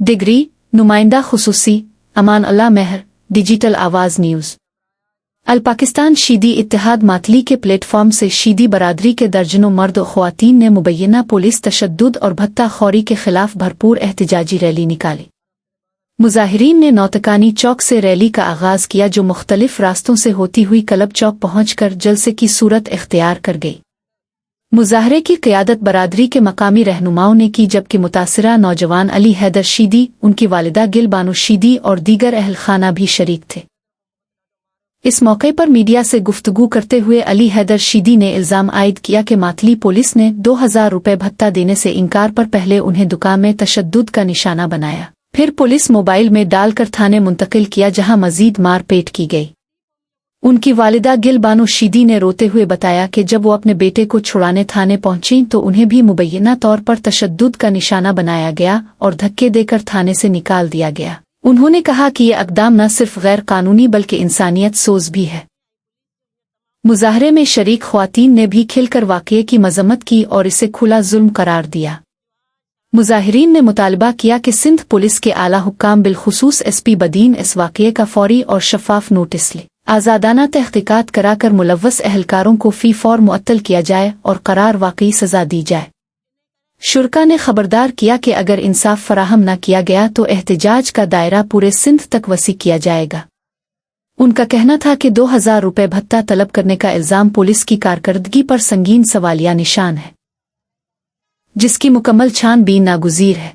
Degree नुमाइंदा खुसूसी अमान अल्लाह मेहर digital आवाज़ news. अल पाकिस्तान शीदी इत्तेहाद मातली के प्लेटफॉर्म से शीदी बरादरी के दर्जनों मर्द और ख़वातीन ने मुबैना पुलिस तशद्दुद और भत्ता खौरी के खिलाफ भरपूर एहतजाजी रैली निकाली। मुजाहिरीन ने नौतकानी चौक से रैली का आगाज़ किया, जो मुख्तलिफ रास्तों से होती हुई क्लब चौक पहुंचकर जलसे की सूरत इख्तियार कर गई। मुजाहरे की क़यादत बरादरी के मकामी रहनुमाओं ने की, जबकि मुतासिरा नौजवान अली हैदर शीदी, उनकी वालिदा गिल बानो शीदी और दीगर अहल खाना भी शरीक थे। इस मौके पर मीडिया से गुफ्तगू करते हुए अली हैदर शीदी ने इल्ज़ाम आयद किया कि मातली पुलिस ने 2000 रुपये भत्ता देने से इनकार पर पहले उन्हें दुकान में तशद्दुद का निशाना बनाया, फिर पुलिस मोबाइल में डालकर थाने मुंतकिल किया, जहां मजीद मारपीट की गई। उनकी वालिदा गिल बानो शीदी ने रोते हुए बताया कि जब वो अपने बेटे को छुड़ाने थाने पहुंची तो उन्हें भी मुबैना तौर पर तशद्दुद का निशाना बनाया गया और धक्के देकर थाने से निकाल दिया गया। उन्होंने कहा कि यह इक़दाम न सिर्फ गैर कानूनी बल्कि इंसानियत सोज भी है। मुजाहरे में शरीक ख़वातीन ने भी खिलकर वाक़ये की मज़म्मत की और इसे खुला जुल्म करार दिया। मुजाहिरीन ने मुतालबा किया कि सिंध पुलिस के आला हुक्काम बिलखुसूस SP बदीन इस वाक़ये का फौरी और शफ़ाफ नोटिस ले, आज़ादाना तहक़ीक़ात कराकर मुलव्वस अहलकारों को फ़ी फ़ौर मुअत्तल किया जाए और करार वाक़ई सज़ा दी जाए। शुरका ने खबरदार किया कि अगर इंसाफ फराहम न किया गया तो एहतजाज का दायरा पूरे सिंध तक वसी किया जाएगा। उनका कहना था कि 2000 रुपये भत्ता तलब करने का इल्ज़ाम पुलिस की कारकर्दगी पर संगीन सवालिया निशान है, जिसकी मुकम्मल छानबीन नागुज़ीर है।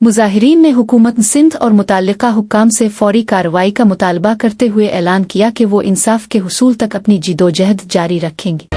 मुजाहिरीन ने हुकूमत सिंध और मुताल्लिका हुक्काम से फौरी कार्रवाई का मुतालबा करते हुए ऐलान किया कि वो इंसाफ के हुसूल तक अपनी जिदोजहद जारी रखेंगे।